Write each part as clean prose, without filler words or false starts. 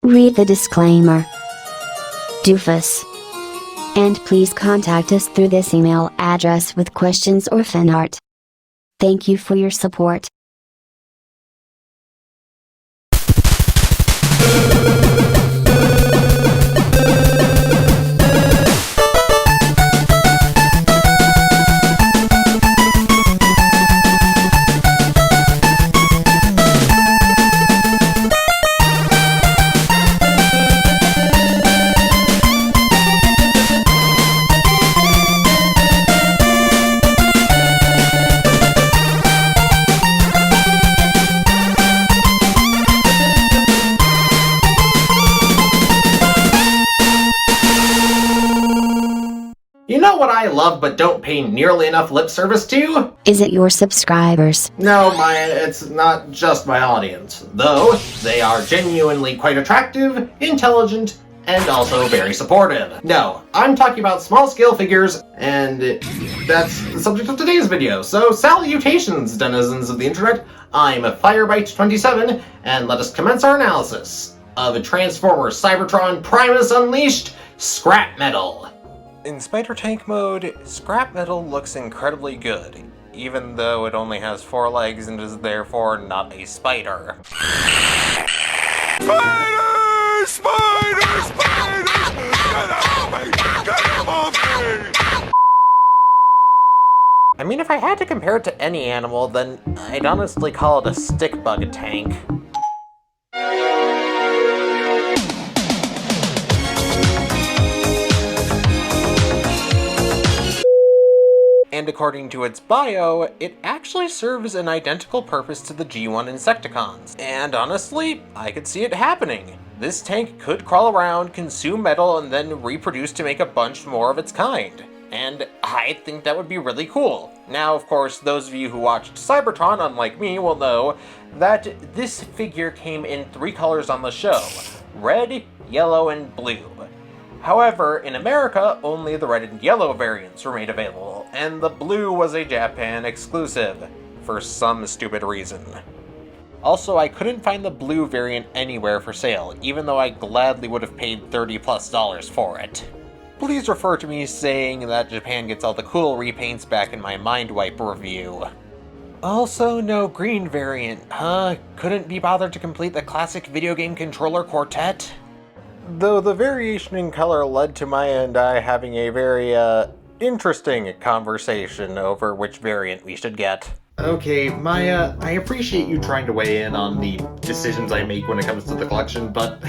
Read the disclaimer. Doofus. And please contact us through this email address with questions or fan art. Thank you for your support. You know what I love but don't pay nearly enough lip service to? Is it your subscribers? No, it's not just my audience. Though, they are genuinely quite attractive, intelligent, and also very supportive. No, I'm talking about small-scale figures, and that's the subject of today's video. So, salutations, denizens of the internet. I'm Firebite27, and let us commence our analysis of Transformers Cybertron Primus Unleashed Scrapmetal. In Spider Tank mode, Scrapmetal looks incredibly good, even though it only has 4 legs and is therefore not a spider. Spider! Spider! Spider! Get off me! Get off me! I mean, if I had to compare it to any animal, then I'd honestly call it a stick bug tank. And according to its bio, it actually serves an identical purpose to the G1 Insecticons. And honestly, I could see it happening. This tank could crawl around, consume metal, and then reproduce to make a bunch more of its kind. And I think that would be really cool. Now, of course, those of you who watched Cybertron, unlike me, will know that this figure came in 3 colors on the show: red, yellow, and blue. However, in America, only the red and yellow variants were made available, and the blue was a Japan exclusive, for some stupid reason. Also, I couldn't find the blue variant anywhere for sale, even though I gladly would have paid $30+ for it. Please refer to me saying that Japan gets all the cool repaints back in my Mind Wipe review. Also, no green variant, huh? Couldn't be bothered to complete the classic video game controller quartet? Though the variation in color led to my and I having a very, interesting conversation over which variant we should get. Okay, Maya, I appreciate you trying to weigh in on the decisions I make when it comes to the collection, but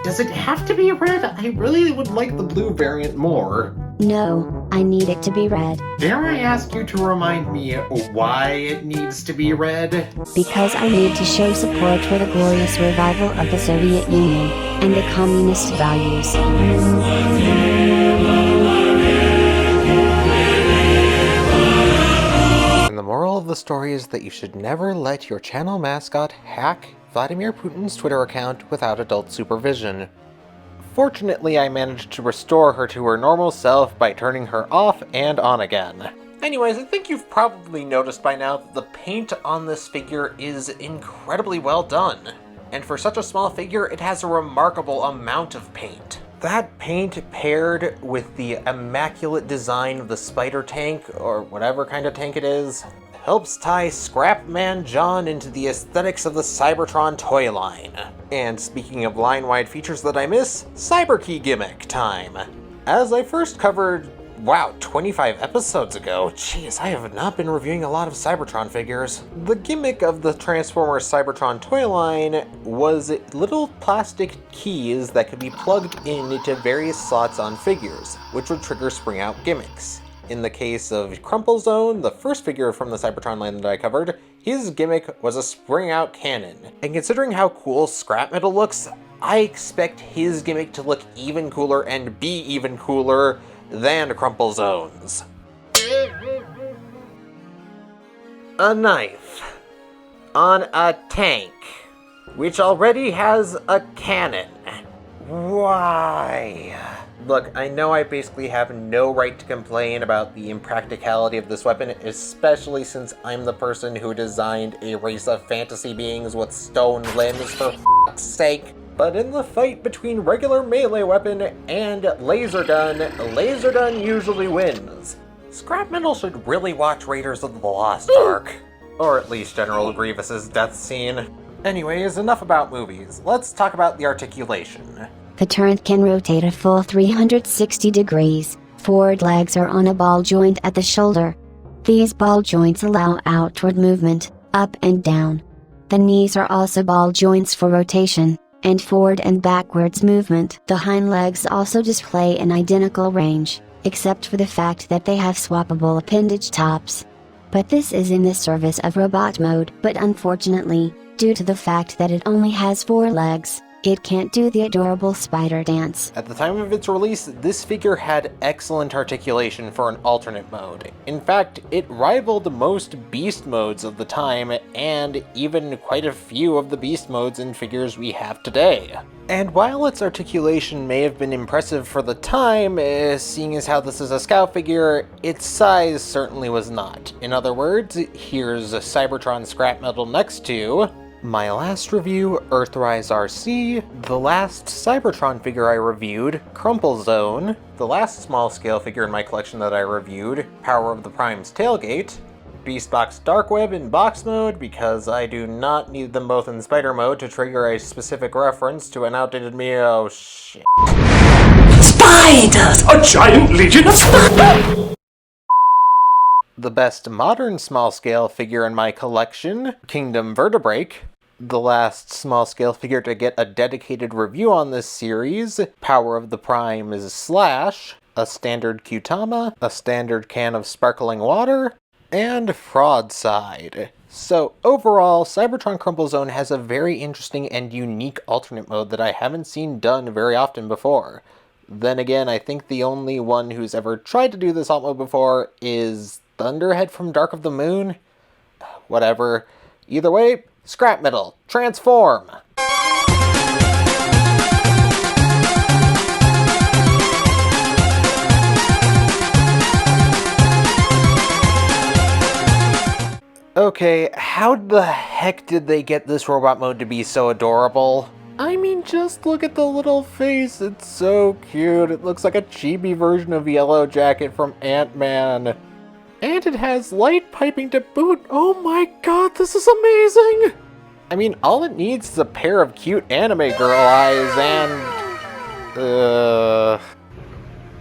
does it have to be red? I really would like the blue variant more. No, I need it to be red. Dare I ask you to remind me why it needs to be red? Because I need to show support for the glorious revival of the Soviet Union and the communist values. And the moral of the story is that you should never let your channel mascot hack Vladimir Putin's Twitter account without adult supervision. Fortunately, I managed to restore her to her normal self by turning her off and on again. Anyways, I think you've probably noticed by now that the paint on this figure is incredibly well done. And for such a small figure, it has a remarkable amount of paint. That paint paired with the immaculate design of the spider tank, or whatever kind of tank it is, helps tie Scrapman John into the aesthetics of the Cybertron toy line. And speaking of line-wide features that I miss, Cyberkey gimmick time. As I first covered, 25 episodes ago. Jeez, I have not been reviewing a lot of Cybertron figures. The gimmick of the Transformers Cybertron toy line was little plastic keys that could be plugged into various slots on figures, which would trigger spring-out gimmicks. In the case of Crumple Zone, the first figure from the Cybertron line that I covered, his gimmick was a spring-out cannon. And considering how cool Scrapmetal looks, I expect his gimmick to look even cooler and be even cooler than Crumple Zone's. A knife on a tank, which already has a cannon. Why? Look, I know I basically have no right to complain about the impracticality of this weapon, especially since I'm the person who designed a race of fantasy beings with stone limbs, for f***'s sake. But in the fight between regular melee weapon and Laserdun usually wins. Scrapmetal should really watch Raiders of the Lost Ark. Or at least General Grievous's death scene. Anyways, enough about movies. Let's talk about the articulation. The turret can rotate a full 360 degrees. Forward legs are on a ball joint at the shoulder. These ball joints allow outward movement, up and down. The knees are also ball joints for rotation, and forward and backwards movement. The hind legs also display an identical range, except for the fact that they have swappable appendage tops. But this is in the service of robot mode, but unfortunately, due to the fact that it only has 4 legs, it can't do the adorable spider dance. At the time of its release, this figure had excellent articulation for an alternate mode. In fact, it rivaled most beast modes of the time, and even quite a few of the beast modes in figures we have today. And while its articulation may have been impressive for the time, seeing as how this is a scout figure, its size certainly was not. In other words, here's a Cybertron Scrapmetal next to my last review, Earthrise RC, the last Cybertron figure I reviewed, Crumple Zone, the last small-scale figure in my collection that I reviewed, Power of the Prime's Tailgate, Beastbox Darkweb in box mode because I do not need them both in spider mode to trigger a specific reference to an outdated oh shit. Spiders! A giant legion of spiders! The best modern small-scale figure in my collection, Kingdom Vertebrake, the last small-scale figure to get a dedicated review on this series, Power of the Prime is Slash, a standard Qtama, a standard can of sparkling water, and Fraudside. So overall, Cybertron Crumple Zone has a very interesting and unique alternate mode that I haven't seen done very often before. Then again, I think the only one who's ever tried to do this alt mode before is Thunderhead from Dark of the Moon? Whatever. Either way, Scrapmetal, transform! Okay, how the heck did they get this robot mode to be so adorable? I mean, just look at the little face, it's so cute. It looks like a chibi version of Yellow Jacket from Ant-Man. And it has light piping to boot. Oh my god, this is amazing! I mean, all it needs is a pair of cute anime girl eyes and...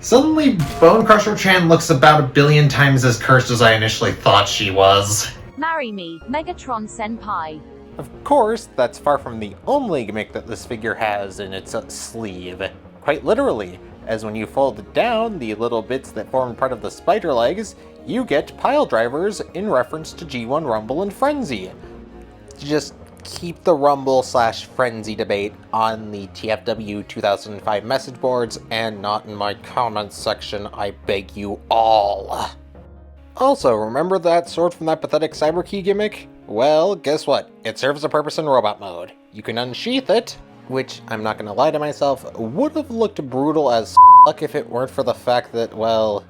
Suddenly, Bone Crusher Chan looks about 1 billion times as cursed as I initially thought she was. Marry me, Megatron Senpai. Of course, that's far from the only gimmick that this figure has in its sleeve. Quite literally, as when you fold it down, the little bits that form part of the spider legs, you get pile drivers in reference to G1 Rumble and Frenzy. Just keep the Rumble/Frenzy debate on the TFW 2005 message boards and not in my comments section, I beg you all. Also, remember that sword from that pathetic Cyberkey gimmick? Well, guess what? It serves a purpose in robot mode. You can unsheath it, which, I'm not gonna lie to myself, would have looked brutal as fuck if it weren't for the fact that, well,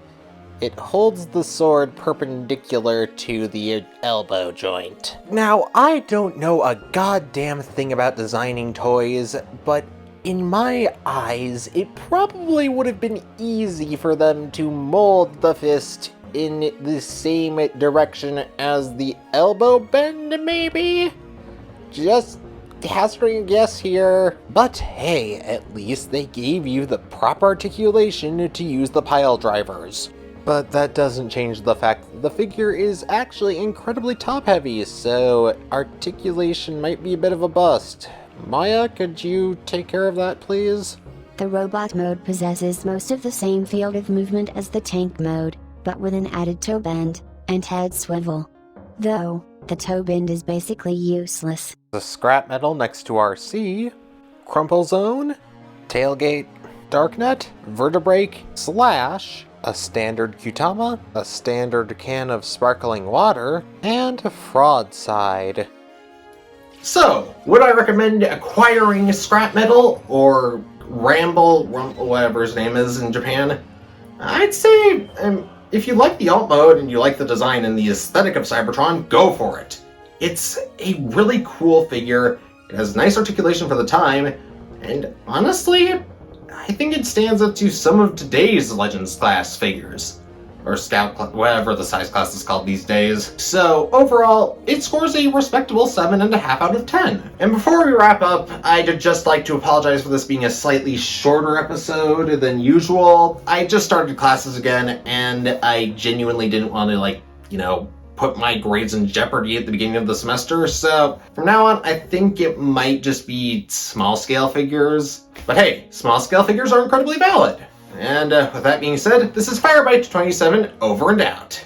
it holds the sword perpendicular to the elbow joint. Now, I don't know a goddamn thing about designing toys, but in my eyes, it probably would have been easy for them to mold the fist in the same direction as the elbow bend, maybe? Just hazarding a guess here. But hey, at least they gave you the proper articulation to use the pile drivers. But that doesn't change the fact that the figure is actually incredibly top-heavy, so articulation might be a bit of a bust. Maya, could you take care of that, please? The robot mode possesses most of the same field of movement as the tank mode, but with an added toe bend and head swivel. Though, the toe bend is basically useless. The Scrapmetal next to RC, Crumple Zone, Tailgate, Darknet, Vertebrake, Slash, a standard Qtama, a standard can of sparkling water, and a Fraudside. So, would I recommend acquiring Scrapmetal or Rumble, whatever his name is in Japan? I'd say, if you like the alt mode and you like the design and the aesthetic of Cybertron, go for it. It's a really cool figure, it has nice articulation for the time, And honestly, I think it stands up to some of today's Legends class figures. Or Scout, whatever the size class is called these days. So overall, it scores a respectable 7.5 out of 10. And before we wrap up, I'd just like to apologize for this being a slightly shorter episode than usual. I just started classes again, and I genuinely didn't want to, put my grades in jeopardy at the beginning of the semester. So from now on, I think it might just be small scale figures. But hey, small scale figures are incredibly valid. And with that being said, this is Firebite27 over and out.